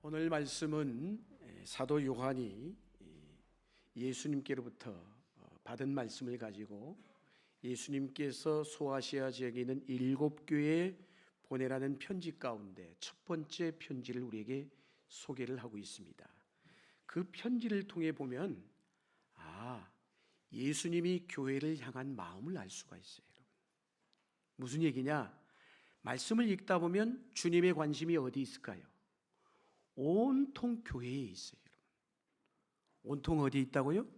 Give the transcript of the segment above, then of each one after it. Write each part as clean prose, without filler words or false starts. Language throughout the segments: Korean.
오늘 말씀은 사도 요한이 예수님께로부터 받은 말씀을 가지고 예수님께서 소아시아 지역에 있는 7교회에 보내라는 편지 가운데 첫 번째 편지를 우리에게 소개를 하고 있습니다. 그 편지를 통해 보면 예수님이 교회를 향한 마음을 알 수가 있어요. 여러분. 무슨 얘기냐? 말씀을 읽다 보면 주님의 관심이 어디 있을까요? 온통 교회에 있어요. 여러분. 온통 어디 있다고요?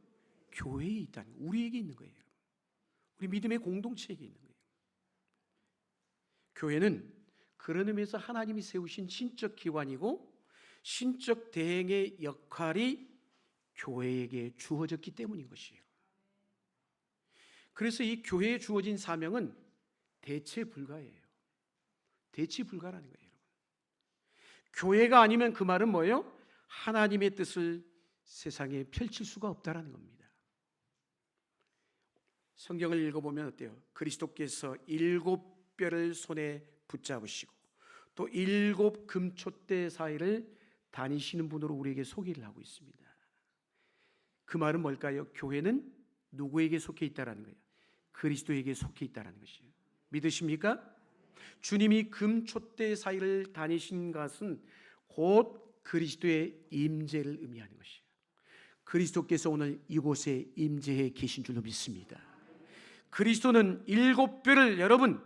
교회에 있다는 거예요. 우리에게 있는 거예요. 여러분. 우리 믿음의 공동체에게 있는 거예요. 교회는 그런 의미에서 하나님이 세우신 신적 기관이고 신적 대행의 역할이 교회에게 주어졌기 때문인 것이에요. 그래서 이 교회에 주어진 사명은 대체 불가예요. 대체 불가라는 거예요. 여러분. 교회가 아니면 그 말은 뭐예요? 하나님의 뜻을 세상에 펼칠 수가 없다라는 겁니다. 성경을 읽어보면 어때요? 그리스도께서 7뼈를 손에 붙잡으시고 또 7 금촛대 사이를 다니시는 분으로 우리에게 소개를 하고 있습니다. 그 말은 뭘까요? 교회는 누구에게 속해 있다라는 거예요? 그리스도에게 속해 있다라는 것이에요. 믿으십니까? 주님이 금촛대 사이를 다니신 것은 곧 그리스도의 임재를 의미하는 것이에요. 그리스도께서 오늘 이곳에 임재해 계신 줄로 믿습니다. 그리스도는 7뼈를 여러분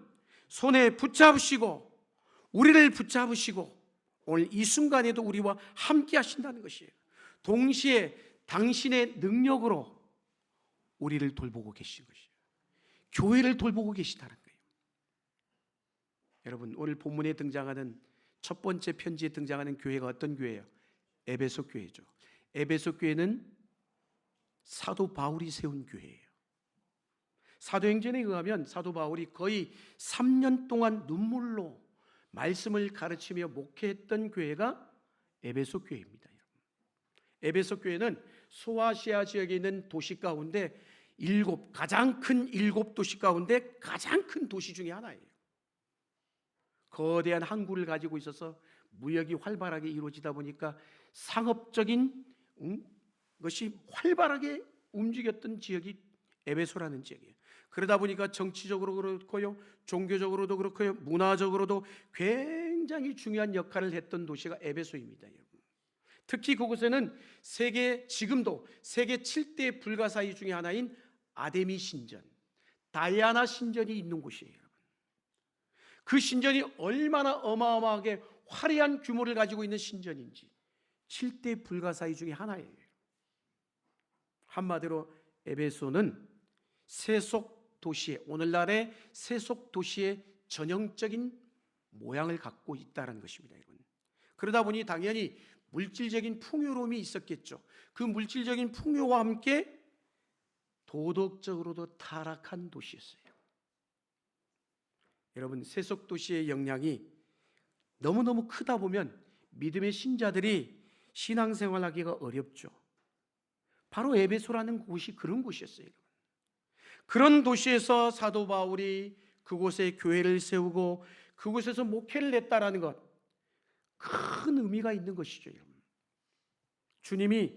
손에 붙잡으시고 우리를 붙잡으시고 오늘 이 순간에도 우리와 함께 하신다는 것이에요. 동시에 당신의 능력으로 우리를 돌보고 계신 것이에요. 교회를 돌보고 계시다는 거예요. 여러분, 오늘 본문에 등장하는 첫 번째 편지에 등장하는 교회가 어떤 교회예요? 에베소 교회죠. 에베소 교회는 사도 바울이 세운 교회예요. 사도행전에 의하면 사도 바울이 거의 3년 동안 눈물로 말씀을 가르치며 목회했던 교회가 에베소 교회입니다. 에베소 교회는 소아시아 지역에 있는 도시 가운데 가장 큰 7도시 가운데 가장 큰 도시 중에 하나예요. 거대한 항구를 가지고 있어서 무역이 활발하게 이루어지다 보니까 상업적인 것이 활발하게 움직였던 지역이 에베소라는 지역이에요. 그러다 보니까 정치적으로 그렇고요, 종교적으로도 그렇고요, 문화적으로도 굉장히 중요한 역할을 했던 도시가 에베소입니다. 여러분. 특히 그곳에는 지금도 세계 7대 불가사의 중에 하나인 아데미 신전, 다이아나 신전이 있는 곳이에요. 그 신전이 얼마나 어마어마하게 화려한 규모를 가지고 있는 신전인지 7대 불가사의 중에 하나예요. 한마디로 에베소는 세속 도시의, 오늘날의 세속 도시의 전형적인 모양을 갖고 있다는 것입니다. 여러분. 그러다 보니 당연히 물질적인 풍요로움이 있었겠죠. 그 물질적인 풍요와 함께 도덕적으로도 타락한 도시였어요. 여러분, 세속 도시의 영향이 너무너무 크다 보면 믿음의 신자들이 신앙생활하기가 어렵죠. 바로 에베소라는 곳이 그런 곳이었어요. 여러분. 그런 도시에서 사도 바울이 그곳에 교회를 세우고 그곳에서 목회를 했다라는 것, 큰 의미가 있는 것이죠. 여러분. 주님이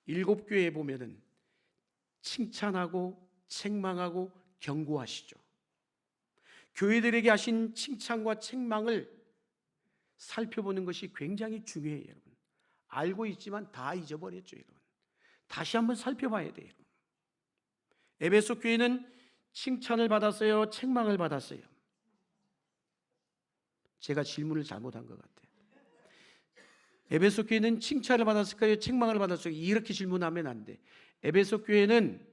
7교회에 보면은 칭찬하고 책망하고 경고하시죠. 교회들에게 하신 칭찬과 책망을 살펴보는 것이 굉장히 중요해요. 여러분. 알고 있지만 다 잊어버렸죠. 여러분. 다시 한번 살펴봐야 돼요. 여러분. 에베소 교회는 칭찬을 받았어요? 책망을 받았어요? 제가 질문을 잘못한 것 같아요. 에베소 교회는 칭찬을 받았을까요? 책망을 받았을까요? 이렇게 질문하면 안 돼. 에베소 교회는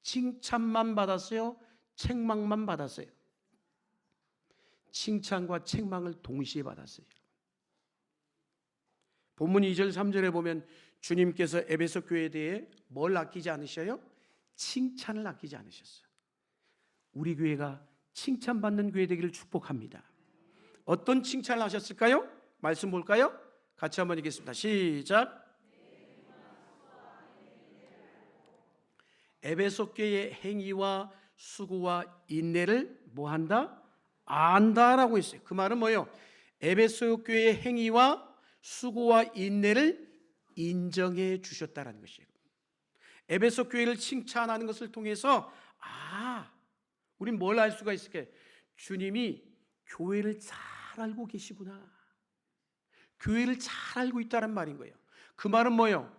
칭찬만 받았어요? 책망만 받았어요? 칭찬과 책망을 동시에 받았어요. 본문 2절 3절에 보면 주님께서 에베소 교회에 대해 뭘 아끼지 않으셔요? 칭찬을 아끼지 않으셨어요. 우리 교회가 칭찬받는 교회 되기를 축복합니다. 어떤 칭찬을 하셨을까요? 말씀 볼까요? 같이 한번 읽겠습니다. 시작. 에베소 교회의 행위와 수고와 인내를 뭐한다? 안다라고 했어요. 그 말은 뭐예요? 에베소 교회의 행위와 수고와 인내를 인정해 주셨다는 것이에요. 에베소 교회를 칭찬하는 것을 통해서 우린 뭘 알 수가 있을까요? 주님이 교회를 잘 알고 계시구나. 교회를 잘 알고 있다는 말인 거예요. 그 말은 뭐예요?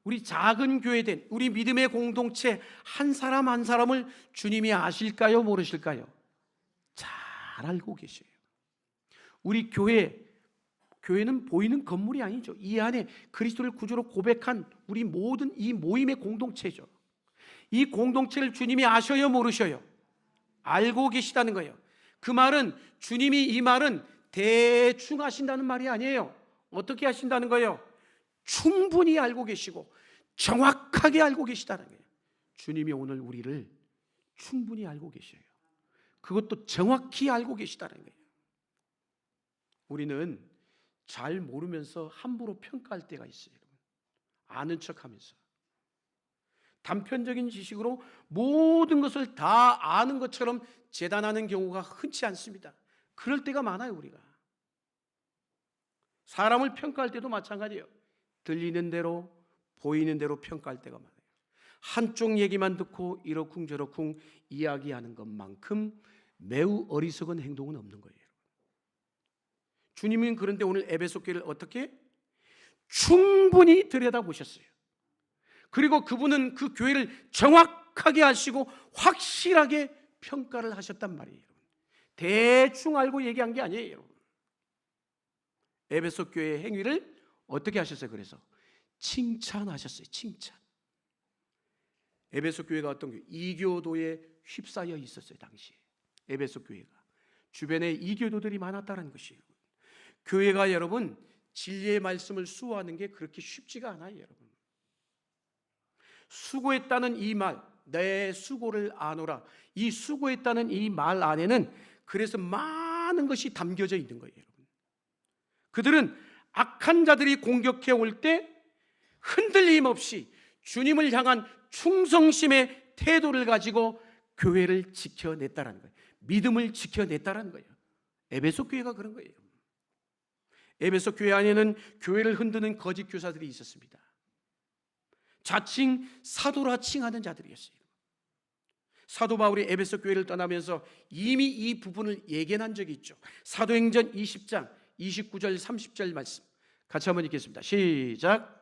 우리 작은 교회된 우리 믿음의 공동체 한 사람 한 사람을 주님이 아실까요? 모르실까요? 잘 알고 계셔요. 우리 교회는 보이는 건물이 아니죠. 이 안에 그리스도를 구주로 고백한 우리 모든 이 모임의 공동체죠. 이 공동체를 주님이 아셔요? 모르셔요? 알고 계시다는 거예요. 그 말은 주님이 이 말은 대충 하신다는 말이 아니에요. 어떻게 하신다는 거예요? 충분히 알고 계시고 정확하게 알고 계시다는 거예요. 주님이 오늘 우리를 충분히 알고 계셔요. 그것도 정확히 알고 계시다는 거예요. 우리는 잘 모르면서 함부로 평가할 때가 있어요. 아는 척하면서 단편적인 지식으로 모든 것을 다 아는 것처럼 재단하는 경우가 흔치 않습니다. 그럴 때가 많아요. 우리가 사람을 평가할 때도 마찬가지예요. 들리는 대로 보이는 대로 평가할 때가 많아요. 한쪽 얘기만 듣고 이러쿵저러쿵 이야기하는 것만큼 매우 어리석은 행동은 없는 거예요. 주님은 그런데 오늘 에베소 교회를 어떻게 충분히 들여다보셨어요. 그리고 그분은 그 교회를 정확하게 아시고 확실하게 평가를 하셨단 말이에요. 대충 알고 얘기한 게 아니에요. 에베소 교회의 행위를 어떻게 하셨어요? 그래서 칭찬하셨어요. 칭찬. 에베소 교회가 어떤 교회? 이교도에 휩싸여 있었어요. 당시에 에베소 교회가 주변에 이교도들이 많았다는 것이에요. 교회가 여러분 진리의 말씀을 수호하는 게 그렇게 쉽지가 않아요. 여러분 수고했다는 이 말, 내 수고를 아노라, 이 수고했다는 이 말 안에는 그래서 많은 것이 담겨져 있는 거예요. 여러분 그들은 악한 자들이 공격해 올 때 흔들림 없이 주님을 향한 충성심의 태도를 가지고 교회를 지켜냈다는 거예요. 믿음을 지켜냈다는 거예요. 에베소 교회가 그런 거예요. 에베소 교회 안에는 교회를 흔드는 거짓 교사들이 있었습니다. 자칭 사도라 칭하는 자들이었어요. 사도 바울이 에베소 교회를 떠나면서 이미 이 부분을 예견한 적이 있죠. 사도행전 20장 29절 30절 말씀 같이 한번 읽겠습니다. 시작.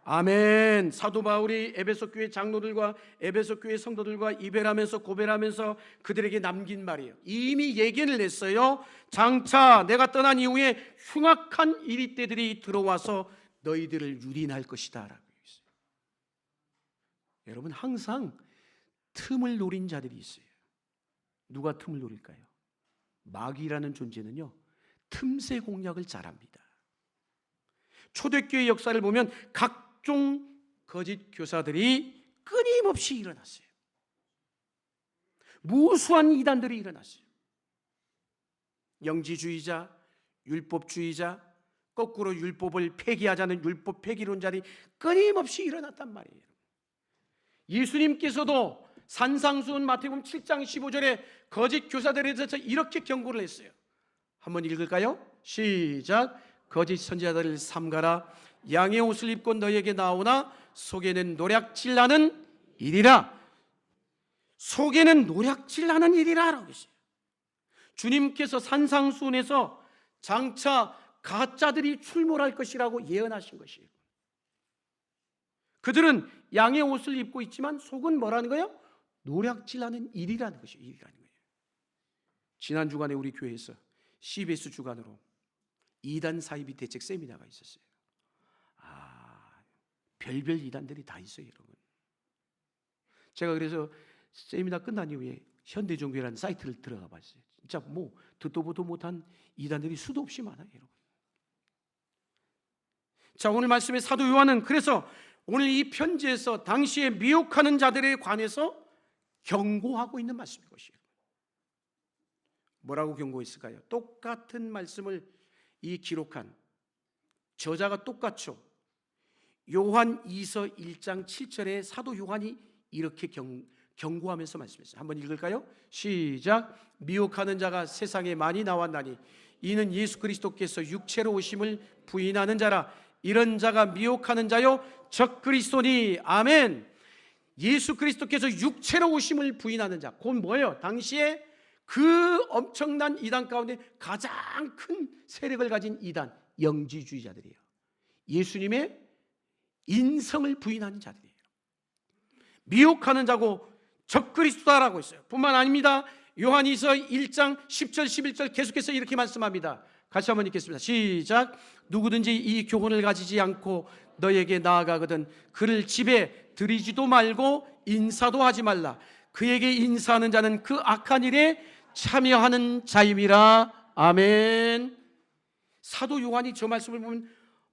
아멘. 사도 바울이 에베소 교회 장로들과 에베소 교회 성도들과 이별하면서 고별하면서 그들에게 남긴 말이에요. 이미 예견을 했어요. 장차 내가 떠난 이후에 흉악한 이리떼들이 들어와서 너희들을 유린할 것이다 라고 했어요. 여러분 항상 틈을 노린 자들이 있어요. 누가 틈을 노릴까요? 마귀라는 존재는요 틈새 공략을 잘합니다. 초대교회 역사를 보면 각종 거짓 교사들이 끊임없이 일어났어요. 무수한 이단들이 일어났어요. 영지주의자, 율법주의자, 거꾸로 율법을 폐기하자는 율법 폐기론자들이 끊임없이 일어났단 말이에요. 예수님께서도 산상수훈 마태복음 7장 15절에 거짓 교사들에 대해서 이렇게 경고를 했어요. 한번 읽을까요? 시작. 거짓 선지자들을 삼가라. 양의 옷을 입고 너희에게 나오나 속에는 노략질나는 일이라. 속에는 노략질나는 일이라 라고 했어요. 주님께서 산상수훈에서 장차 가짜들이 출몰할 것이라고 예언하신 것이에요. 그들은 양의 옷을 입고 있지만 속은 뭐라는 거예요? 노략질나는 일이라는 것이에요. 일이라는 거예요. 지난 주간에 우리 교회에서 CBS 주간으로 이단 사이비 대책 세미나가 있었어요. 별별 이단들이 다 있어요, 여러분. 제가 그래서 세미나 끝난 이후에 현대종교라는 사이트를 들어가 봤어요. 진짜 뭐 듣도 보도 못한 이단들이 수도 없이 많아요, 여러분. 자, 오늘 말씀의 사도 요한은 그래서 오늘 이 편지에서 당시에 미혹하는 자들에 관해서 경고하고 있는 말씀인 것이에요. 뭐라고 경고했을까요? 똑같은 말씀을 이 기록한 저자가 똑같죠. 요한 2서 1장 7절에 사도 요한이 이렇게 경고하면서 말씀했어요. 한번 읽을까요? 시작. 미혹하는 자가 세상에 많이 나왔나니 이는 예수 그리스도께서 육체로 오심을 부인하는 자라. 이런 자가 미혹하는 자요 적 그리스도니. 아멘. 예수 그리스도께서 육체로 오심을 부인하는 자, 그건 뭐예요? 당시에 그 엄청난 이단 가운데 가장 큰 세력을 가진 이단, 영지주의자들이에요. 예수님의 인성을 부인하는 자들이에요. 미혹하는 자고 적그리스도다라고 했어요. 뿐만 아닙니다. 요한이서 1장 10절 11절 계속해서 이렇게 말씀합니다. 같이 한번 읽겠습니다. 시작. 누구든지 이 교훈을 가지지 않고 너에게 나아가거든 그를 집에 들이지도 말고 인사도 하지 말라. 그에게 인사하는 자는 그 악한 일에 참여하는 자임이라. 아멘. 사도 요한이 저 말씀을 보면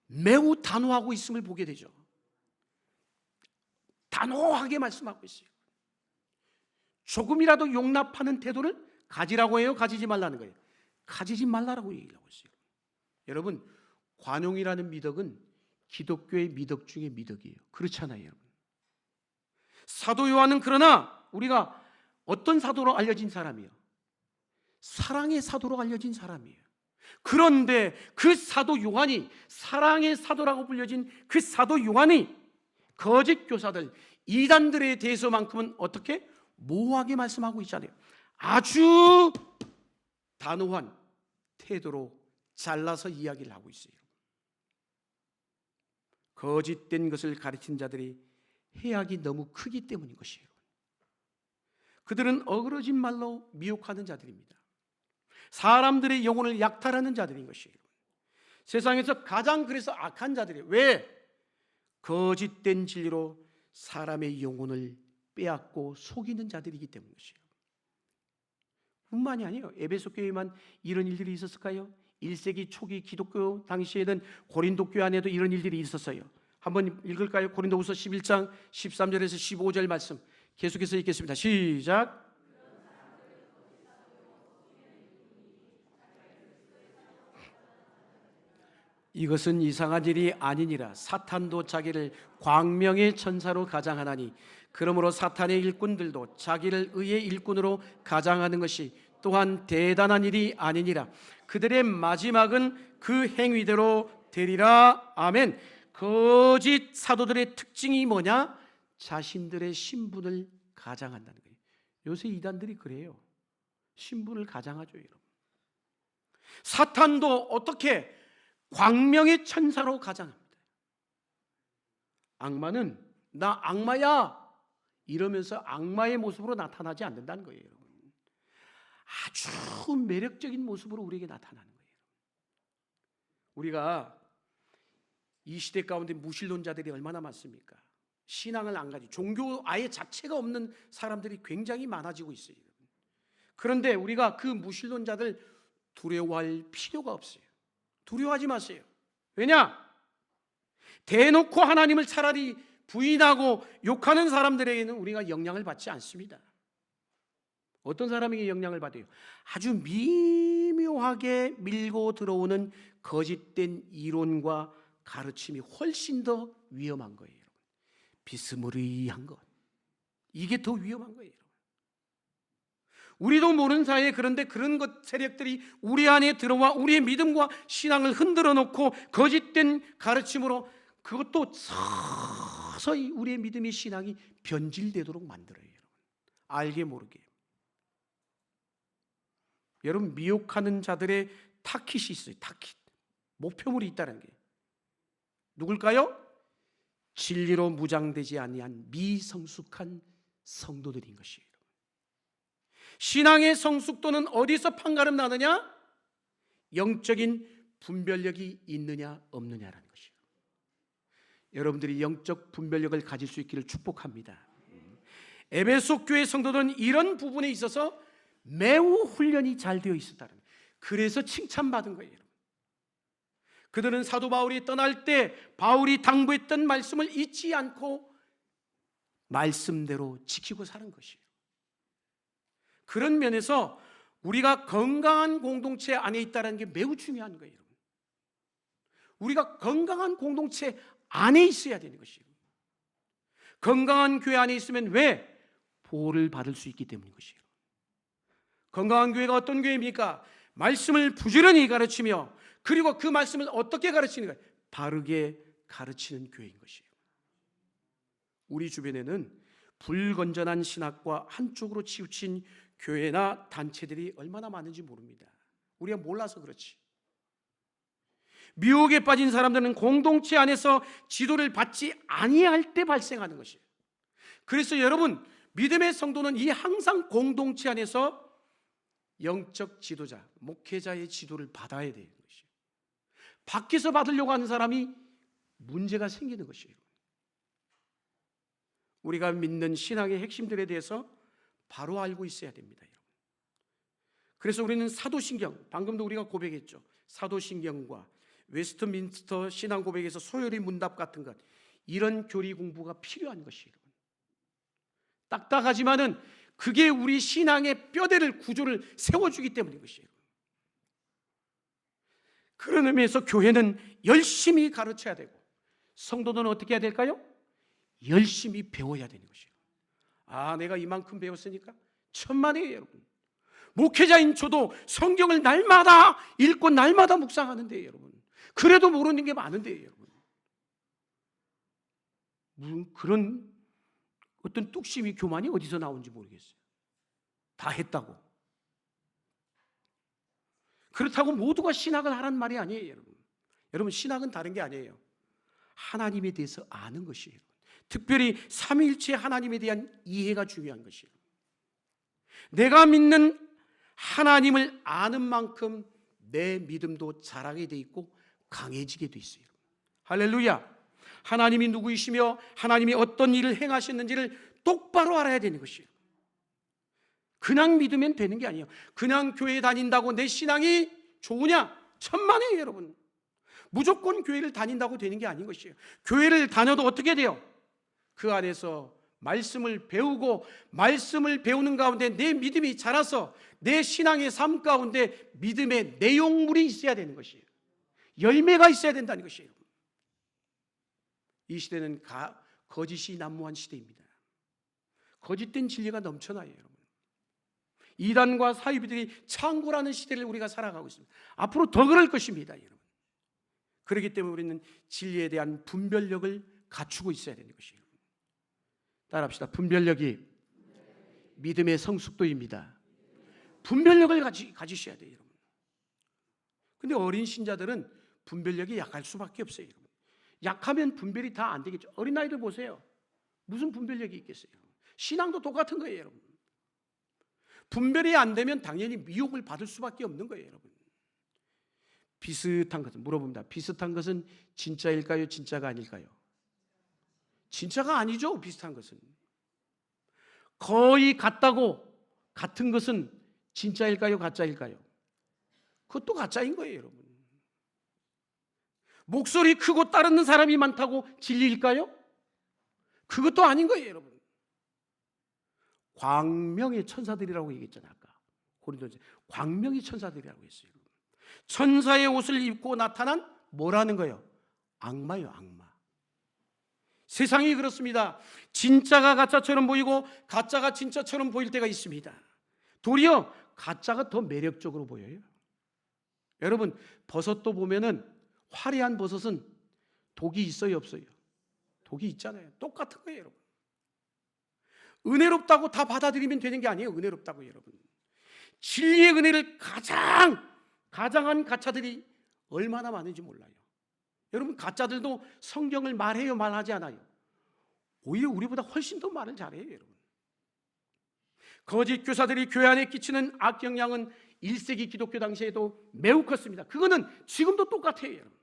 매우 단호하고 있음을 보게 되죠. 단호하게 말씀하고 있어요. 조금이라도 용납하는 태도를 가지라고 해요? 가지지 말라는 거예요? 가지지 말라라고 얘기를 하고 있어요. 여러분, 관용이라는 미덕은 기독교의 미덕 중에 미덕이에요. 그렇잖아요, 여러분. 사도 요한은 그러나 우리가 어떤 사도로 알려진 사람이에요? 사랑의 사도로 알려진 사람이에요. 그런데 그 사도 요한이, 사랑의 사도라고 불려진 그 사도 요한이 거짓 교사들, 이단들에 대해서만큼은 어떻게? 모호하게 말씀하고 있잖아요. 아주 단호한 태도로 잘라서 이야기를 하고 있어요. 거짓된 것을 가르친 자들이 해악이 너무 크기 때문인 것이에요. 그들은 어그러진 말로 미혹하는 자들입니다. 사람들의 영혼을 약탈하는 자들인 것이에요. 세상에서 가장 그래서 악한 자들이에요. 왜? 거짓된 진리로 사람의 영혼을 빼앗고 속이는 자들이기 때문이에요. 뿐만이 아니에요. 에베소 교회만 이런 일들이 있었을까요? 1세기 초기 기독교 당시에는 고린도 교회 안에도 이런 일들이 있었어요. 한번 읽을까요? 고린도후서 11장 13절에서 15절 말씀 계속해서 읽겠습니다. 시작. 이것은 이상한 일이 아니니라. 사탄도 자기를 광명의 천사로 가장하나니 그러므로 사탄의 일꾼들도 자기를 의의 일꾼으로 가장하는 것이 또한 대단한 일이 아니니라. 그들의 마지막은 그 행위대로 되리라. 아멘. 거짓 사도들의 특징이 뭐냐? 자신들의 신분을 가장한다는 거예요. 요새 이단들이 그래요. 신분을 가장하죠, 여러분. 사탄도 어떻게? 광명의 천사로 가장합니다. 악마는 나 악마야 이러면서 악마의 모습으로 나타나지 않는다는 거예요. 아주 매력적인 모습으로 우리에게 나타나는 거예요. 우리가 이 시대 가운데 무신론자들이 얼마나 많습니까? 신앙을 안 가지고 종교 아예 자체가 없는 사람들이 굉장히 많아지고 있어요. 그런데 우리가 그 무신론자들 두려워할 필요가 없어요. 두려워하지 마세요. 왜냐? 대놓고 하나님을 차라리 부인하고 욕하는 사람들에게는 우리가 영향을 받지 않습니다. 어떤 사람에게 영향을 받아요? 아주 미묘하게 밀고 들어오는 거짓된 이론과 가르침이 훨씬 더 위험한 거예요. 비스무리한 것, 이게 더 위험한 거예요. 우리도 모르는 사이에 그런데 그런 것 세력들이 우리 안에 들어와 우리의 믿음과 신앙을 흔들어 놓고 거짓된 가르침으로 그것도 서서히 우리의 믿음의 신앙이 변질되도록 만들어요. 알게 모르게. 여러분, 미혹하는 자들의 타깃이 있어요. 타깃, 목표물이 있다는 게 누굴까요? 진리로 무장되지 아니한 미성숙한 성도들인 것이에요. 신앙의 성숙도는 어디서 판가름 나느냐? 영적인 분별력이 있느냐 없느냐라는 것이에요. 여러분들이 영적 분별력을 가질 수 있기를 축복합니다. 에베소 교회 성도들은 이런 부분에 있어서 매우 훈련이 잘 되어 있었다는 거예요. 그래서 칭찬받은 거예요. 그들은 사도 바울이 떠날 때 바울이 당부했던 말씀을 잊지 않고 말씀대로 지키고 사는 것이에요. 그런 면에서 우리가 건강한 공동체 안에 있다는 게 매우 중요한 거예요. 우리가 건강한 공동체 안에 있어야 되는 것이에요. 건강한 교회 안에 있으면 왜? 보호를 받을 수 있기 때문인 것이에요. 건강한 교회가 어떤 교회입니까? 말씀을 부지런히 가르치며, 그리고 그 말씀을 어떻게 가르치는가? 바르게 가르치는 교회인 것이에요. 우리 주변에는 불건전한 신학과 한쪽으로 치우친 교회나 단체들이 얼마나 많은지 모릅니다. 우리가 몰라서 그렇지. 미혹에 빠진 사람들은 공동체 안에서 지도를 받지 아니할 때 발생하는 것이에요. 그래서 여러분, 믿음의 성도는 이 항상 공동체 안에서 영적 지도자, 목회자의 지도를 받아야 되는 것이에요. 밖에서 받으려고 하는 사람이 문제가 생기는 것이에요. 우리가 믿는 신앙의 핵심들에 대해서 바로 알고 있어야 됩니다, 여러분. 그래서 우리는 사도신경, 방금도 우리가 고백했죠. 사도신경과 웨스트민스터 신앙 고백에서 소요리 문답 같은 것, 이런 교리 공부가 필요한 것이에요. 딱딱하지만은 그게 우리 신앙의 뼈대를, 구조를 세워주기 때문인 것이에요. 그런 의미에서 교회는 열심히 가르쳐야 되고, 성도들은 어떻게 해야 될까요? 열심히 배워야 되는 것이에요. 아, 내가 이만큼 배웠으니까 천만에요, 여러분. 목회자인 저도 성경을 날마다 읽고 날마다 묵상하는데, 여러분, 그래도 모르는 게 많은데, 여러분, 무슨 그런 어떤 뚝심이, 교만이 어디서 나온지 모르겠어요. 다 했다고. 그렇다고 모두가 신학을 하라는 말이 아니에요, 여러분. 여러분, 신학은 다른 게 아니에요. 하나님에 대해서 아는 것이에요. 특별히 삼위일체 하나님에 대한 이해가 중요한 것이에요. 내가 믿는 하나님을 아는 만큼 내 믿음도 자라게 돼 있고 강해지게 돼 있어요. 할렐루야. 하나님이 누구이시며 하나님이 어떤 일을 행하셨는지를 똑바로 알아야 되는 것이에요. 그냥 믿으면 되는 게 아니에요. 그냥 교회 다닌다고 내 신앙이 좋으냐? 천만에요, 여러분. 무조건 교회를 다닌다고 되는 게 아닌 것이에요. 교회를 다녀도 어떻게 돼요? 그 안에서 말씀을 배우고, 말씀을 배우는 가운데 내 믿음이 자라서 내 신앙의 삶 가운데 믿음의 내용물이 있어야 되는 것이에요. 열매가 있어야 된다는 것이에요. 이 시대는 거짓이 난무한 시대입니다. 거짓된 진리가 넘쳐나요, 여러분. 이단과 사이비들이 창궐하는 시대를 우리가 살아가고 있습니다. 앞으로 더 그럴 것입니다, 여러분. 그렇기 때문에 우리는 진리에 대한 분별력을 갖추고 있어야 되는 것이에요. 따라합시다. 분별력이 믿음의 성숙도입니다. 분별력을 가지셔야 돼요, 여러분. 근데 어린 신자들은 분별력이 약할 수밖에 없어요, 여러분. 약하면 분별이 다 안 되겠죠. 어린아이들 보세요. 무슨 분별력이 있겠어요? 신앙도 똑같은 거예요, 여러분. 분별이 안 되면 당연히 미혹을 받을 수밖에 없는 거예요, 여러분. 비슷한 것은, 물어봅니다. 비슷한 것은 진짜일까요? 진짜가 아닐까요? 진짜가 아니죠, 비슷한 것은. 거의 같다고, 같은 것은 진짜일까요? 가짜일까요? 그것도 가짜인 거예요, 여러분. 목소리 크고 따르는 사람이 많다고 진리일까요? 그것도 아닌 거예요, 여러분. 광명의 천사들이라고 얘기했잖아요, 아까. 고린도전서. 광명의 천사들이라고 했어요. 천사의 옷을 입고 나타난 뭐라는 거예요? 악마예요, 악마. 세상이 그렇습니다. 진짜가 가짜처럼 보이고 가짜가 진짜처럼 보일 때가 있습니다. 도리어 가짜가 더 매력적으로 보여요. 여러분, 버섯도 보면은 화려한 버섯은 독이 있어요, 없어요? 독이 있잖아요. 똑같은 거예요, 여러분. 은혜롭다고 다 받아들이면 되는 게 아니에요. 은혜롭다고, 여러분. 진리의 은혜를 가장한 가짜들이 얼마나 많은지 몰라요. 여러분, 가짜들도 성경을 말해요, 말하지 않아요? 오히려 우리보다 훨씬 더 말을 잘해요, 여러분. 거짓 교사들이 교회 안에 끼치는 악영향은 1세기 기독교 당시에도 매우 컸습니다. 그거는 지금도 똑같아요, 여러분.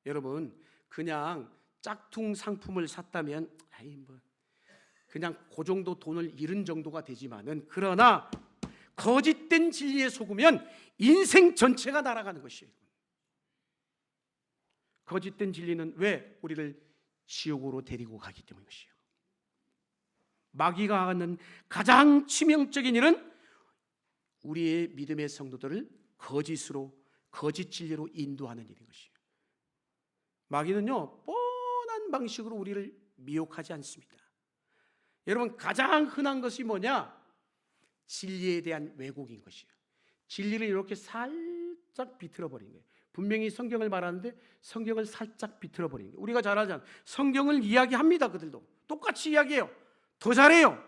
여러분, 그냥 짝퉁 상품을 샀다면 그냥 그 정도 돈을 잃은 정도가 되지만은, 그러나 거짓된 진리에 속으면 인생 전체가 날아가는 것이에요. 거짓된 진리는 왜 우리를 지옥으로 데리고 가기 때문이에요. 마귀가 하는 가장 치명적인 일은 우리의 믿음의 성도들을 거짓 진리로 인도하는 일인 것이에요. 마귀는요, 뻔한 방식으로 우리를 미혹하지 않습니다. 여러분, 가장 흔한 것이 뭐냐? 진리에 대한 왜곡인 것이에요. 진리를 이렇게 살짝 비틀어 버린 거예요. 분명히 성경을 말하는데 성경을 살짝 비틀어 버린 거예요. 우리가 잘 알잖아요. 성경을 이야기합니다. 그들도 똑같이 이야기해요. 더 잘해요.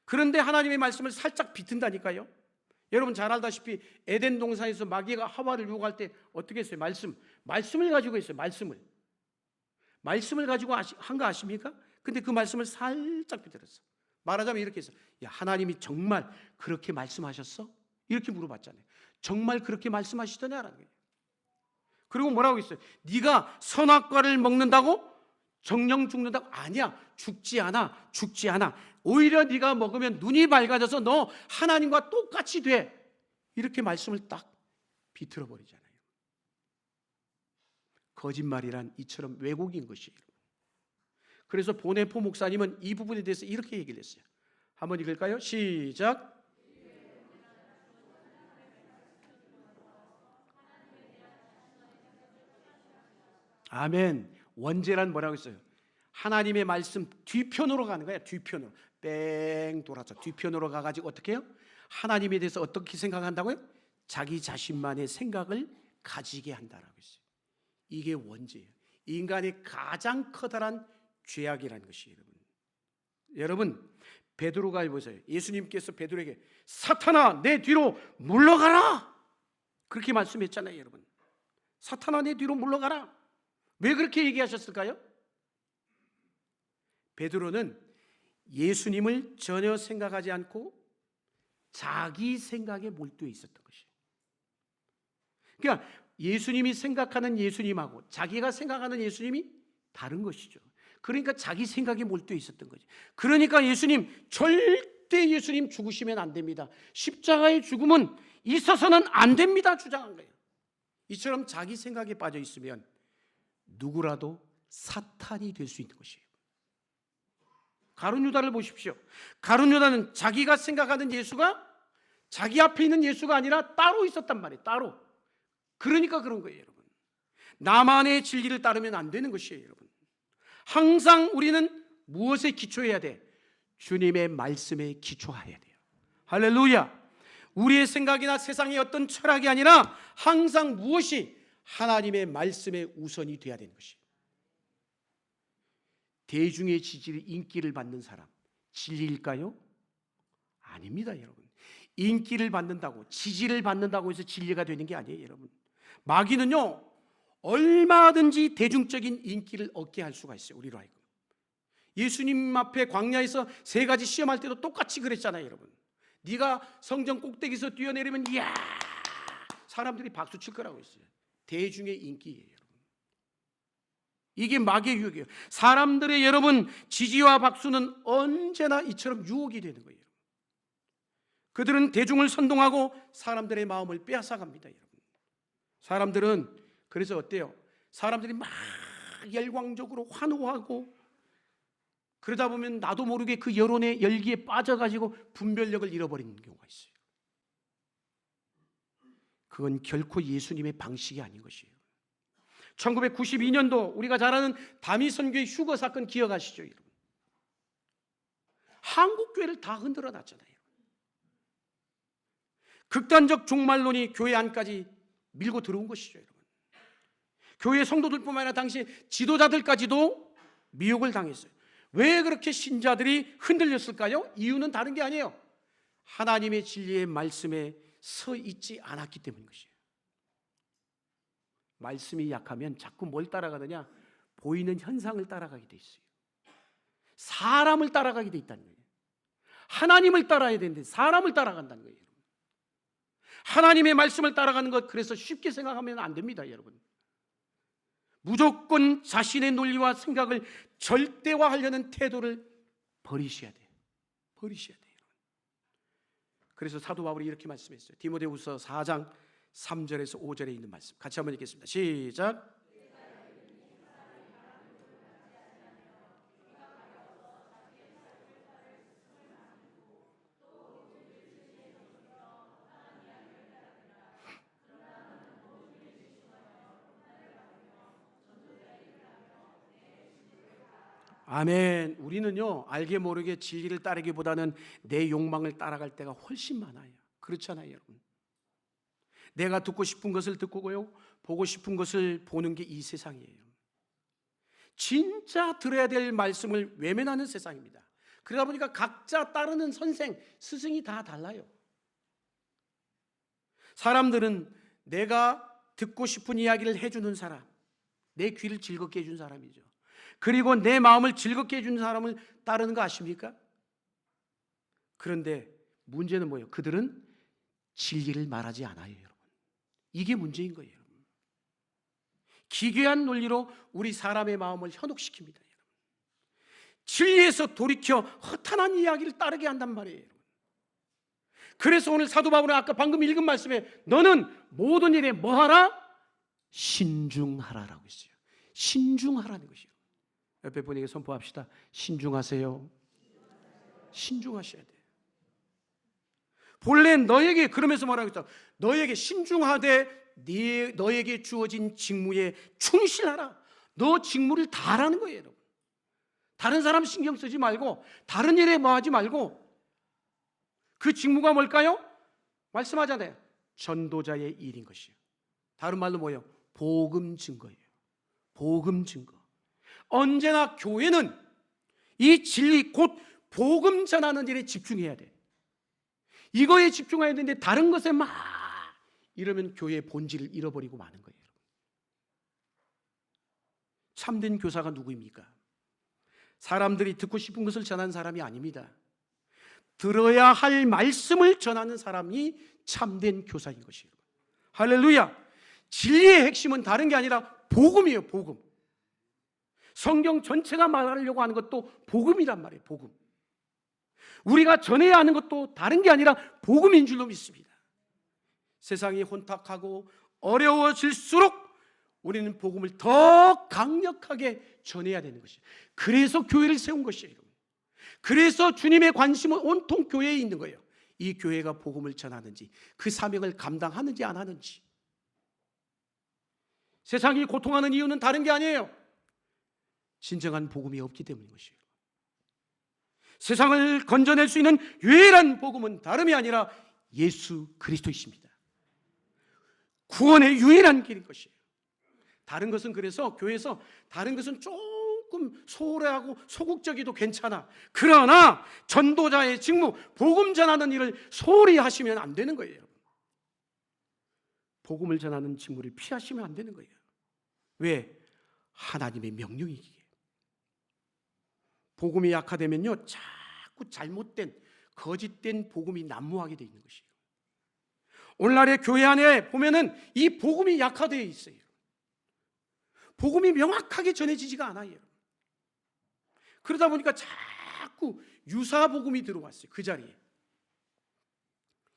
그런데 하나님의 말씀을 살짝 비튼다니까요. 여러분 잘 알다시피 에덴 동산에서 마귀가 하와를 유혹할 때 어떻게 했어요? 말씀을 가지고 했어요. 말씀을 가지고 한 거 아십니까? 근데 그 말씀을 살짝 비틀었어. 말하자면 이렇게 했어. 야, 하나님이 정말 그렇게 말씀하셨어? 이렇게 물어봤잖아요. 정말 그렇게 말씀하시더냐라는 거예요. 그리고 뭐라고 했어요? 네가 선악과를 먹는다고 정령 죽는다고? 아니야, 죽지 않아. 오히려 네가 먹으면 눈이 밝아져서 너 하나님과 똑같이 돼. 이렇게 말씀을 딱 비틀어 버리잖아요. 거짓말이란 이처럼 왜곡인 것이에요. 그래서 보네포 목사님은 이 부분에 대해서 이렇게 얘기를 했어요. 한번 읽을까요? 시작. 아멘. 원죄란 뭐라고 했어요? 하나님의 말씀 뒤편으로 가는 거야. 뒤편으로 뺑 돌아서 뒤편으로 가가지고 어떻게 해요? 하나님에 대해서 어떻게 생각한다고요? 자기 자신만의 생각을 가지게 한다라고 했어요. 이게 원죄예요. 인간의 가장 커다란 죄악이라는 것이에요. 여러분 베드로가 보세요. 예수님께서 베드로에게 사탄아 내 뒤로 물러가라 그렇게 말씀했잖아요. 여러분 사탄아 내 뒤로 물러가라. 왜 그렇게 얘기하셨을까요? 베드로는 예수님을 전혀 생각하지 않고 자기 생각에 몰두해 있었던 것이에요. 그러니까 예수님이 생각하는 예수님하고 자기가 생각하는 예수님이 다른 것이죠. 그러니까 자기 생각에 몰두해 있었던 거죠. 그러니까 예수님 절대 예수님 죽으시면 안 됩니다. 십자가의 죽음은 있어서는 안 됩니다 주장한 거예요. 이처럼 자기 생각에 빠져 있으면 누구라도 사탄이 될 수 있는 것이에요. 가룟 유다를 보십시오. 가룟 유다는 자기가 생각하는 예수가 자기 앞에 있는 예수가 아니라 따로 있었단 말이에요. 따로. 그러니까 그런 거예요, 여러분. 나만의 진리를 따르면 안 되는 것이에요, 여러분. 항상 우리는 무엇에 기초해야 돼? 주님의 말씀에 기초해야 돼요. 할렐루야. 우리의 생각이나 세상의 어떤 철학이 아니라 항상 무엇이 하나님의 말씀에 우선이 돼야 되는 것이에요. 대중의 지지를 인기를 받는 사람 진리일까요? 아닙니다, 여러분. 인기를 받는다고 지지를 받는다고 해서 진리가 되는 게 아니에요, 여러분. 마귀는요 얼마든지 대중적인 인기를 얻게 할 수가 있어요. 우리로 하여금. 예수님 앞에 광야에서 3가지 시험할 때도 똑같이 그랬잖아요, 여러분. 네가 성전 꼭대기에서 뛰어내리면 이야 사람들이 박수 칠 거라고 했어요. 대중의 인기예요, 여러분. 이게 마귀의 유혹이에요. 사람들의 여러분 지지와 박수는 언제나 이처럼 유혹이 되는 거예요. 그들은 대중을 선동하고 사람들의 마음을 빼앗아갑니다, 여러분. 사람들은 그래서 어때요? 사람들이 막 열광적으로 환호하고 그러다 보면 나도 모르게 그 여론의 열기에 빠져가지고 분별력을 잃어버리는 경우가 있어요. 그건 결코 예수님의 방식이 아닌 것이에요. 1992년도 우리가 잘 아는 다미선교의 휴거 사건 기억하시죠, 여러분? 한국교회를 다 흔들어 놨잖아요. 극단적 종말론이 교회 안까지 밀고 들어온 것이죠, 여러분. 교회 성도들뿐만 아니라 당시 지도자들까지도 미혹을 당했어요. 왜 그렇게 신자들이 흔들렸을까요? 이유는 다른 게 아니에요. 하나님의 진리의 말씀에 서 있지 않았기 때문인 것이에요. 말씀이 약하면 자꾸 뭘 따라가느냐? 보이는 현상을 따라가게 돼 있어요. 사람을 따라가게 돼 있다는 거예요. 하나님을 따라야 되는데 사람을 따라간다는 거예요. 하나님의 말씀을 따라가는 것 그래서 쉽게 생각하면 안 됩니다, 여러분. 무조건 자신의 논리와 생각을 절대화하려는 태도를 버리셔야 돼요. 버리셔야 돼요. 그래서 사도 바울이 이렇게 말씀했어요. 디모데후서 4장 3절에서 5절에 있는 말씀 같이 한번 읽겠습니다. 시작. 아멘. 우리는요, 알게 모르게 진리를 따르기보다는 내 욕망을 따라갈 때가 훨씬 많아요. 그렇잖아요, 여러분. 내가 듣고 싶은 것을 듣고요, 보고 싶은 것을 보는 게 이 세상이에요. 진짜 들어야 될 말씀을 외면하는 세상입니다. 그러다 보니까 각자 따르는 선생, 스승이 다 달라요. 사람들은 내가 듣고 싶은 이야기를 해주는 사람, 내 귀를 즐겁게 해준 사람이죠. 그리고 내 마음을 즐겁게 해주는 사람을 따르는 거 아십니까? 그런데 문제는 뭐예요? 그들은 진리를 말하지 않아요, 여러분. 이게 문제인 거예요. 여러분. 기괴한 논리로 우리 사람의 마음을 현혹시킵니다, 여러분. 진리에서 돌이켜 허탄한 이야기를 따르게 한단 말이에요, 여러분. 그래서 오늘 사도 바울은 아까 방금 읽은 말씀에 너는 모든 일에 뭐하라? 신중하라라고 했어요. 신중하라는 것이요. 옆에 분에게 선포합시다. 신중하세요. 신중하셔야 돼요. 본래 너에게, 그러면서 뭐라고 했어? 너에게 신중하되 너에게 주어진 직무에 충실하라. 너 직무를 다 하라는 거예요, 여러분. 다른 사람 신경 쓰지 말고, 다른 일에 뭐 하지 말고, 그 직무가 뭘까요? 말씀하잖아요. 전도자의 일인 것이요. 다른 말로 뭐예요? 복음 증거예요. 복음 증거. 언제나 교회는 이 진리, 곧 복음 전하는 일에 집중해야 돼. 이거에 집중해야 되는데 다른 것에 막 이러면 교회의 본질을 잃어버리고 마는 거예요. 참된 교사가 누구입니까? 사람들이 듣고 싶은 것을 전하는 사람이 아닙니다. 들어야 할 말씀을 전하는 사람이 참된 교사인 것이에요. 할렐루야. 진리의 핵심은 다른 게 아니라 복음이에요. 복음. 성경 전체가 말하려고 하는 것도 복음이란 말이에요. 복음. 우리가 전해야 하는 것도 다른 게 아니라 복음인 줄로 믿습니다. 세상이 혼탁하고 어려워질수록 우리는 복음을 더 강력하게 전해야 되는 것이에요. 그래서 교회를 세운 것이에요. 그래서 주님의 관심은 온통 교회에 있는 거예요. 이 교회가 복음을 전하는지, 그 사명을 감당하는지 안 하는지. 세상이 고통하는 이유는 다른 게 아니에요. 진정한 복음이 없기 때문인 것이에요. 세상을 건져낼 수 있는 유일한 복음은 다름이 아니라 예수 그리스도이십니다. 구원의 유일한 길인 것이에요. 다른 것은, 그래서 교회에서 다른 것은 조금 소홀하고 소극적이도 괜찮아. 그러나 전도자의 직무, 복음 전하는 일을 소홀히 하시면 안 되는 거예요. 복음을 전하는 직무를 피하시면 안 되는 거예요. 왜? 하나님의 명령이기에. 복음이 약화되면요, 자꾸 잘못된, 거짓된 복음이 난무하게 되어 있는 것이에요. 오늘날의 교회 안에 보면은 이 복음이 약화되어 있어요. 복음이 명확하게 전해지지가 않아요. 그러다 보니까 자꾸 유사 복음이 들어왔어요. 그 자리에.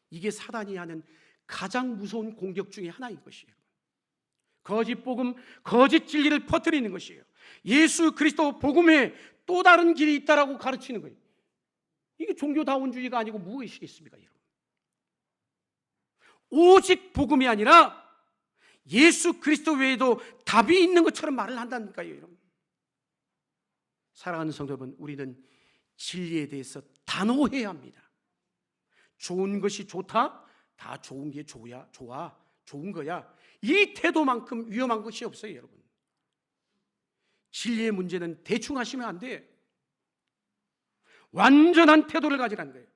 이게 사단이 하는 가장 무서운 공격 중에 하나인 것이에요. 거짓 복음, 거짓 진리를 퍼뜨리는 것이에요. 예수 그리스도 복음에 또 다른 길이 있다라고 가르치는 거예요. 이게 종교다원주의가 아니고 무엇이겠습니까, 여러분? 오직 복음이 아니라 예수 그리스도 외에도 답이 있는 것처럼 말을 한다니까요, 여러분. 사랑하는 성도 여러분, 우리는 진리에 대해서 단호해야 합니다. 좋은 것이 좋다? 다 좋은 게 좋아, 좋은 거야. 이 태도만큼 위험한 것이 없어요, 여러분. 진리의 문제는 대충 하시면 안 돼요. 완전한 태도를 가지라는 거예요.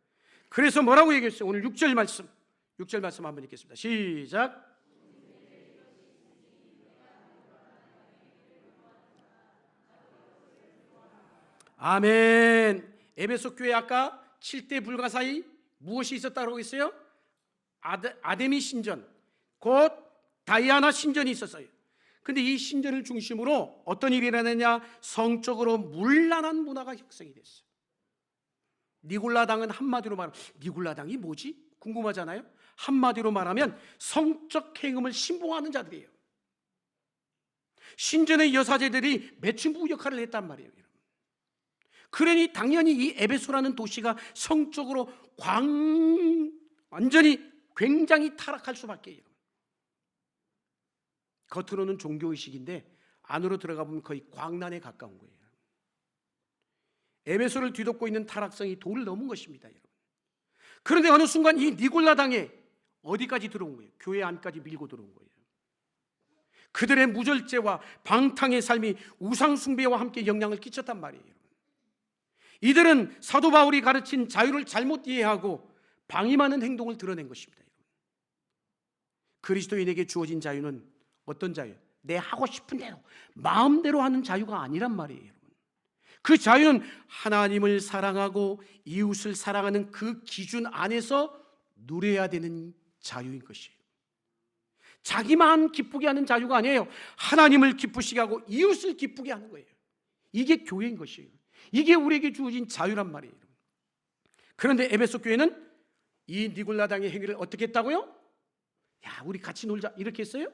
그래서 뭐라고 얘기했어요? 오늘 6절 말씀 한번 읽겠습니다. 시작. 아멘. 에베소 교회 아까 7대 불가사의 무엇이 있었다고 했어요? 아데미 신전, 곧 다이아나 신전이 있었어요. 근데 이 신전을 중심으로 어떤 일이 일어나냐? 성적으로 문란한 문화가 형성이 됐어요. 니골라당은 한마디로 말하면, 니골라당이 뭐지? 궁금하잖아요. 한마디로 말하면 성적 행음을 신봉하는 자들이에요. 신전의 여사제들이 매춘부 역할을 했단 말이에요. 그러니 당연히 이 에베소라는 도시가 성적으로 완전히 굉장히 타락할 수밖에 없어요. 겉으로는 종교의식인데 안으로 들어가 보면 거의 광란에 가까운 거예요. 에베소를 뒤덮고 있는 타락성이 돌을 넘은 것입니다, 여러분. 그런데 어느 순간 이 니골라당에 어디까지 들어온 거예요? 교회 안까지 밀고 들어온 거예요. 그들의 무절제와 방탕의 삶이 우상숭배와 함께 영향을 끼쳤단 말이에요. 이들은 사도 바울이 가르친 자유를 잘못 이해하고 방임하는 행동을 드러낸 것입니다. 그리스도인에게 주어진 자유는 어떤 자유? 내 하고 싶은 대로 마음대로 하는 자유가 아니란 말이에요. 그 자유는 하나님을 사랑하고 이웃을 사랑하는 그 기준 안에서 누려야 되는 자유인 것이에요. 자기만 기쁘게 하는 자유가 아니에요. 하나님을 기쁘시게 하고 이웃을 기쁘게 하는 거예요. 이게 교회인 것이에요. 이게 우리에게 주어진 자유란 말이에요. 그런데 에베소 교회는 이 니골라당의 행위를 어떻게 했다고요? 야, 우리 같이 놀자 이렇게 했어요?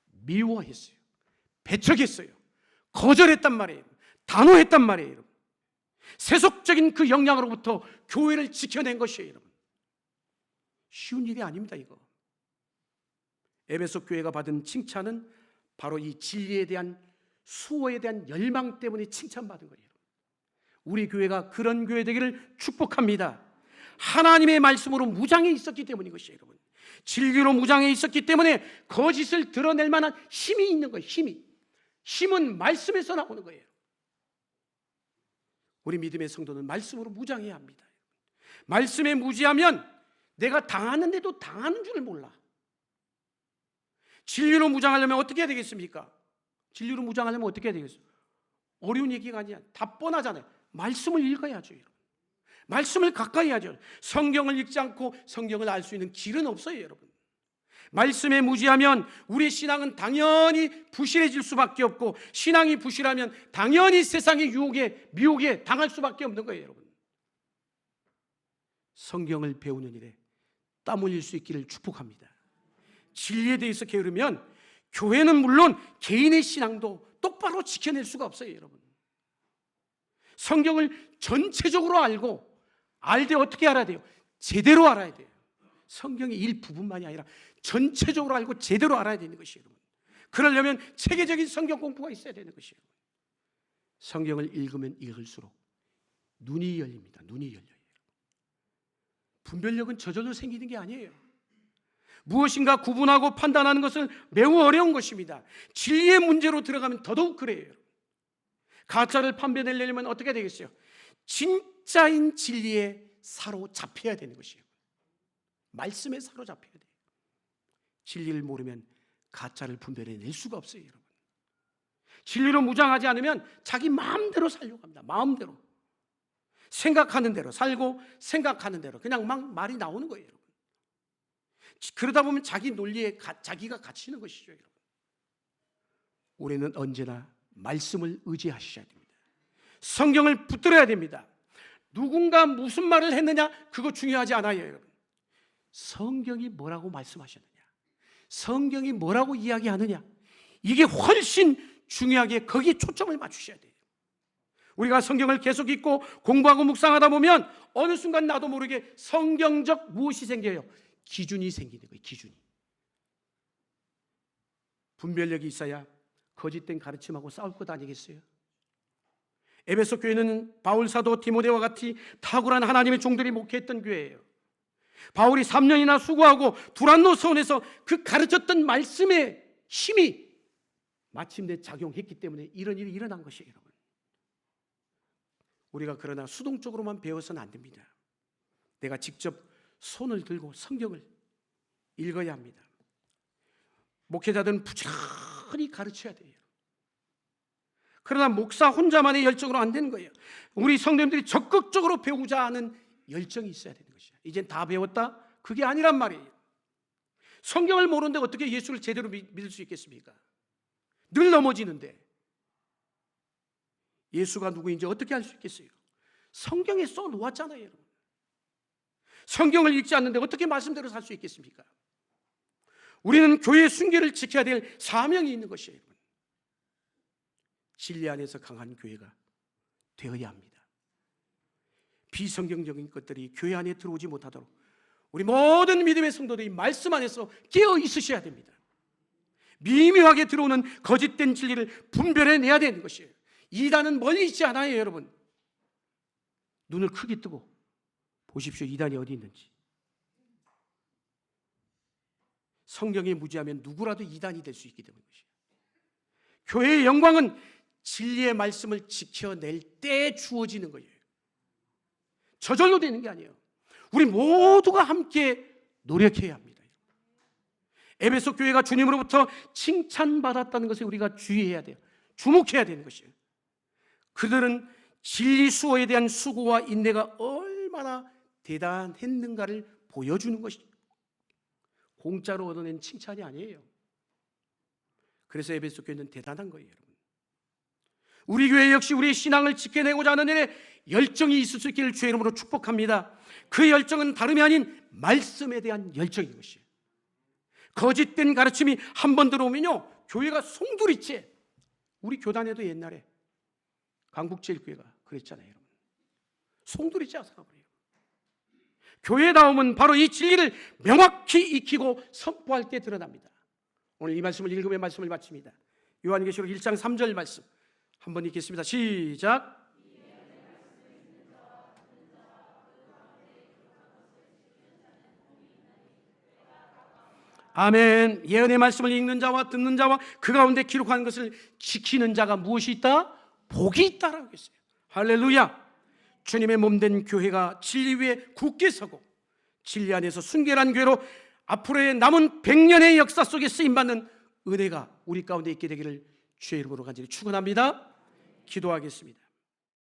미워했어요. 배척했어요. 거절했단 말이에요. 단호했단 말이에요. 세속적인 그 영향으로부터 교회를 지켜낸 것이에요, 여러분. 쉬운 일이 아닙니다, 이거. 에베소 교회가 받은 칭찬은 바로 이 진리에 대한 수호에 대한 열망 때문에 칭찬받은 거예요. 우리 교회가 그런 교회 되기를 축복합니다. 하나님의 말씀으로 무장해 있었기 때문인 것이에요, 여러분. 진리로 무장해 있었기 때문에 거짓을 드러낼 만한 힘이 있는 거예요. 힘은 말씀에서 나오는 거예요. 우리 믿음의 성도는 말씀으로 무장해야 합니다. 말씀에 무지하면 내가 당하는데도 당하는 줄을 몰라. 진리로 무장하려면 어떻게 해야 되겠습니까? 진리로 무장하려면 어떻게 해야 되겠어요? 어려운 얘기가 아니야. 다 뻔하잖아요. 말씀을 읽어야죠, 여러분. 말씀을 가까이 하죠. 성경을 읽지 않고 성경을 알 수 있는 길은 없어요, 여러분. 말씀에 무지하면 우리의 신앙은 당연히 부실해질 수밖에 없고, 신앙이 부실하면 당연히 세상의 유혹에 미혹에 당할 수밖에 없는 거예요, 여러분. 성경을 배우는 일에 땀 흘릴 수 있기를 축복합니다. 진리에 대해서 게으르면 교회는 물론 개인의 신앙도 똑바로 지켜낼 수가 없어요, 여러분. 성경을 전체적으로 알 때 어떻게 알아야 돼요? 제대로 알아야 돼요. 성경의 일부분만이 아니라 전체적으로 알고 제대로 알아야 되는 것이에요, 여러분. 그러려면 체계적인 성경 공부가 있어야 되는 것이에요. 성경을 읽으면 읽을수록 눈이 열립니다. 눈이 열려요. 분별력은 저절로 생기는 게 아니에요. 무엇인가 구분하고 판단하는 것은 매우 어려운 것입니다. 진리의 문제로 들어가면 더더욱 그래요. 가짜를 판별하려면 어떻게 되겠어요? 진짜인 진리에 사로잡혀야 되는 것이에요. 말씀에 사로잡혀야 돼요. 진리를 모르면 가짜를 분별해낼 수가 없어요, 여러분. 진리로 무장하지 않으면 자기 마음대로 살려고 합니다. 마음대로. 생각하는 대로 살고 생각하는 대로 그냥 막 말이 나오는 거예요, 여러분. 그러다 보면 자기 논리에 자기가 갇히는 것이죠, 여러분. 우리는 언제나 말씀을 의지하셔야 됩니다. 성경을 붙들어야 됩니다. 누군가 무슨 말을 했느냐 그거 중요하지 않아요, 여러분. 성경이 뭐라고 말씀하셨느냐, 성경이 뭐라고 이야기하느냐, 이게 훨씬 중요하게 거기에 초점을 맞추셔야 돼요. 우리가 성경을 계속 읽고 공부하고 묵상하다 보면 어느 순간 나도 모르게 성경적 무엇이 생겨요? 기준이 생기는 거예요. 기준이. 분별력이 있어야 거짓된 가르침하고 싸울 것 아니겠어요? 에베소 교회는 바울 사도 디모데와 같이 탁월한 하나님의 종들이 목회했던 교회예요. 바울이 3년이나 수고하고 두란노 서원에서 그 가르쳤던 말씀의 힘이 마침내 작용했기 때문에 이런 일이 일어난 것이에요, 여러분. 우리가 그러나 수동적으로만 배워서는 안 됩니다. 내가 직접 손을 들고 성경을 읽어야 합니다. 목회자들은 부지런히 가르쳐야 돼요. 그러나 목사 혼자만의 열정으로 안 되는 거예요. 우리 성도님들이 적극적으로 배우자 하는 열정이 있어야 되는 것이에요. 이젠 다 배웠다? 그게 아니란 말이에요. 성경을 모르는데 어떻게 예수를 제대로 믿을 수 있겠습니까? 늘 넘어지는데 예수가 누구인지 어떻게 알 수 있겠어요? 성경에 써 놓았잖아요, 여러분. 성경을 읽지 않는데 어떻게 말씀대로 살 수 있겠습니까? 우리는 교회의 순결을 지켜야 될 사명이 있는 것이에요, 여러분. 진리 안에서 강한 교회가 되어야 합니다. 비성경적인 것들이 교회 안에 들어오지 못하도록 우리 모든 믿음의 성도들이 말씀 안에서 깨어 있으셔야 됩니다. 미묘하게 들어오는 거짓된 진리를 분별해내야 되는 것이에요. 이단은 멀리 있지 않아요, 여러분. 눈을 크게 뜨고 보십시오. 이단이 어디 있는지. 성경에 무지하면 누구라도 이단이 될 수 있기 때문이죠. 교회의 영광은 진리의 말씀을 지켜낼 때 주어지는 거예요. 저절로 되는 게 아니에요. 우리 모두가 함께 노력해야 합니다. 에베소 교회가 주님으로부터 칭찬받았다는 것에 우리가 주의해야 돼요. 주목해야 되는 것이에요. 그들은 진리 수호에 대한 수고와 인내가 얼마나 대단했는가를 보여주는 것이죠. 공짜로 얻어낸 칭찬이 아니에요. 그래서 에베소 교회는 대단한 거예요, 여러분. 우리 교회 역시 우리의 신앙을 지켜내고자 하는 일에 열정이 있을 수 있기를 주의 이름으로 축복합니다. 그 열정은 다름이 아닌 말씀에 대한 열정인 것이에요. 거짓된 가르침이 한 번 들어오면요, 교회가 송두리째. 우리 교단에도 옛날에 강북제일교회가 그랬잖아요, 여러분. 송두리째 살아버려요. 교회다움은 바로 이 진리를 명확히 익히고 선포할 때 드러납니다. 오늘 이 말씀을 읽으며 말씀을 마칩니다. 요한계시록 1장 3절 말씀 한번 읽겠습니다. 시작. 아멘. 예언의 말씀을 읽는 자와 듣는 자와 그 가운데 기록한 것을 지키는 자가 무엇이 있다? 복이 있다라고 했어요. 할렐루야. 주님의 몸된 교회가 진리 위에 굳게 서고 진리 안에서 순결한 교회로 앞으로의 남은 100년의 역사 속에 쓰임받는 은혜가 우리 가운데 있게 되기를 주의 이름으로 간절히 축원합니다. 기도하겠습니다.